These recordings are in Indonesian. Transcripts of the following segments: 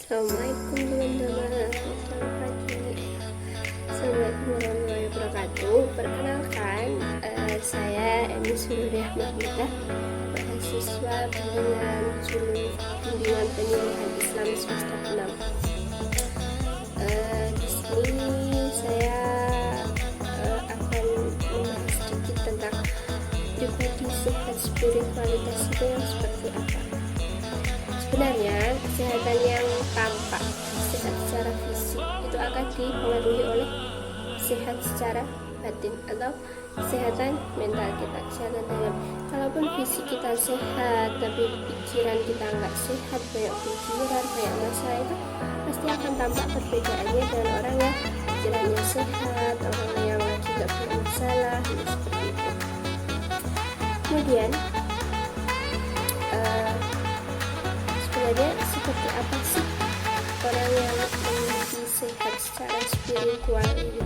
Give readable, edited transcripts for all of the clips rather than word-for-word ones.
Assalamualaikum teman-teman, selamat pagi. Assalamualaikum warahmatullahi wabarakatuh. Perkenalkan, saya Emi Surya Mahmudah, mahasiswa bimbingan jurusan bimbingan pendidikan Islam semester 6. Di sini saya akan membahas sedikit tentang pribadi sehat spiritualitas itu yang seperti apa. Sebenarnya kesehatan yang tampak sehat secara fisik itu akan dipengaruhi oleh sehat secara batin atau kesehatan mental kita, kesehatan dalam. Kalaupun fisik kita sehat tapi pikiran kita nggak sehat, banyak pikiran, banyak masalah, itu pasti akan tampak perbedaannya dengan orang yang pikirannya sehat, orang yang lagi nggak punya masalah, seperti itu. Kemudian sebenarnya seperti apa sih orang yang memiliki sehat secara spiritual ini?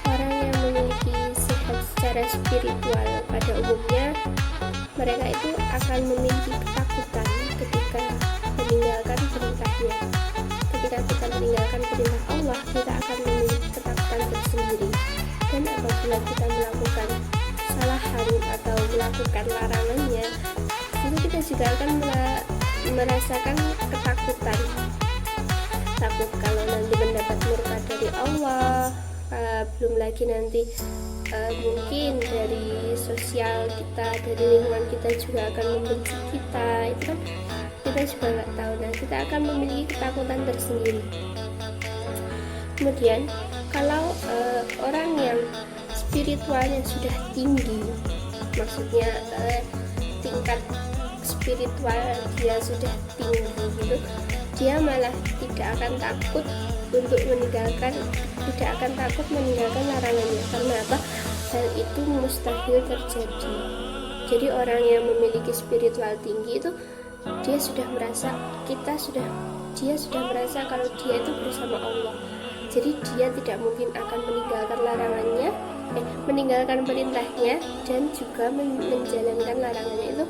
Orang yang memiliki sehat secara spiritual pada umumnya mereka itu akan memiliki ketakutan ketika meninggalkan perintahnya. Ketika kita meninggalkan perintah Allah, kita akan memiliki ketakutan tersendiri. Dan apabila kita melakukan kesalahan atau melakukan larangannya, itu kita juga akan merasakan ketakutan, takut kalau nanti mendapat murka dari Allah, belum lagi nanti mungkin dari sosial kita, dari lingkungan kita juga akan membenci kita. Itu kan kita juga nggak tahu. Nah, kita akan memiliki ketakutan tersendiri. Kemudian kalau orang yang spiritualnya sudah tinggi, maksudnya tingkat spiritual dia sudah tinggi gitu, dia malah tidak akan takut untuk meninggalkan, tidak akan takut meninggalkan larangannya. Karena apa? Hal itu mustahil terjadi. Jadi orang yang memiliki spiritual tinggi itu dia sudah merasa kalau dia itu bersama Allah. Jadi dia tidak mungkin akan meninggalkan larangannya, meninggalkan perintahnya dan juga menjalankan larangannya. Itu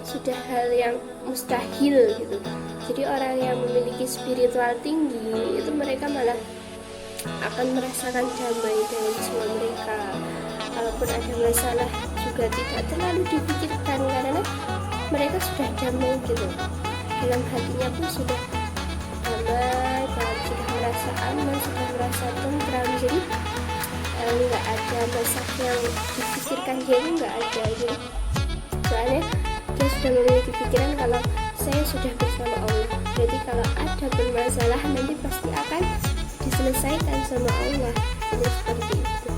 sudah hal yang mustahil gitu. Jadi orang yang memiliki spiritual tinggi itu mereka malah akan merasakan damai dalam jiwa mereka. Kalaupun ada masalah juga tidak terlalu dipikirkan karena mereka sudah damai gitu. Dalam hatinya pun sudah damai, sudah merasa aman, sudah merasa tentram. Jadi nggak ada masalah yang dipikirkan, jadi nggak ada gitu. Soalnya dia sudah memiliki pikiran kalau saya sudah bersama Allah. Jadi kalau ada permasalahan nanti pasti akan diselesaikan sama Allah. Jadi seperti itu.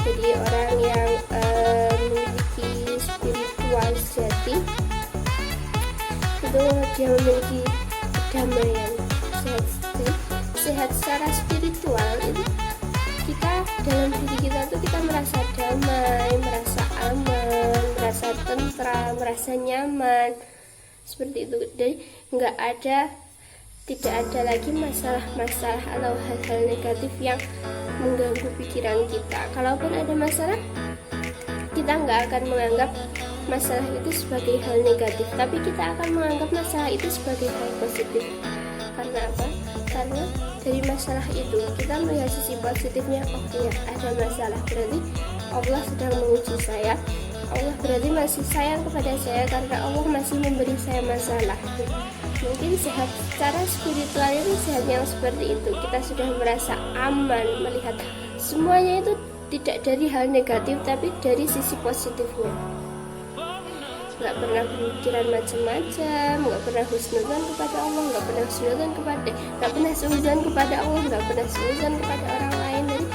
Jadi orang yang memiliki spiritual sejati itu dia memiliki kedamaian. Sehat secara spiritual itu kita dalam diri kita tuh kita merasa damai, merasa aman, merasa tentram, merasa nyaman, seperti itu. Jadi tidak ada lagi masalah-masalah atau hal-hal negatif yang mengganggu pikiran kita. Kalaupun ada masalah, kita nggak akan menganggap masalah itu sebagai hal negatif, tapi kita akan menganggap masalah itu sebagai hal positif. Karena apa? Karena dari masalah itu kita melihat sisi positifnya. Oh iya, ada masalah, berarti Allah sedang menguji saya. Allah berarti masih sayang kepada saya karena Allah masih memberi saya masalah. Mungkin sehat secara spiritual itu sehat yang seperti itu. Kita sudah merasa aman melihat semuanya itu tidak dari hal negatif tapi dari sisi positifnya. Nggak pernah berpikiran macam-macam, nggak pernah husnudzon kepada Allah, nggak pernah suudzon kepada Allah, nggak pernah suudzon kepada orang lain. Jadi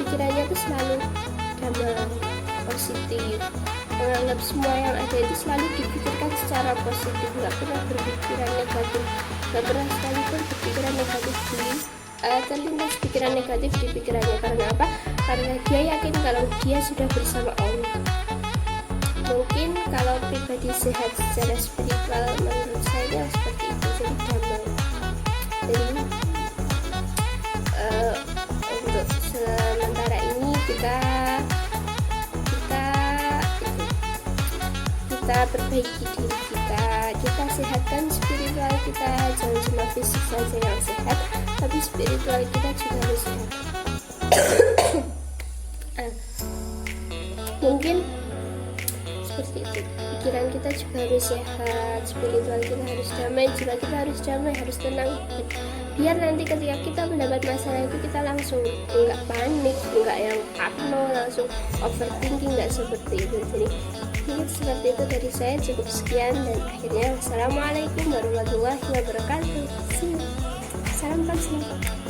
pikirannya itu selalu damai, positif, menganggap semua yang ada itu selalu dipikirkan secara positif, nggak pernah berpikiran negatif, nggak pernah sekalipun berpikiran negatif terlintas pikiran negatif di pikirannya. Karena apa? Karena dia yakin kalau dia sudah bersama Allah. Mungkin kalau pribadi sehat secara spiritual menurut saya seperti itu, jadi damai. Jadi untuk sementara ini kita perbaiki diri kita, kita sehatkan spiritual kita, jangan cuma fisik saja yang sehat, tapi spiritual kita juga harus sehat. Mungkin seperti itu, pikiran kita juga harus sehat, spiritual kita harus damai, jiwa kita harus damai, harus tenang, biar nanti ketika kita mendapat masalah itu kita langsung enggak panik, enggak yang parno, langsung overthinking, enggak seperti itu. Jadi mungkin seperti itu dari saya, cukup sekian, dan akhirnya wassalamualaikum warahmatullahi wabarakatuh. See you. Salam konseling.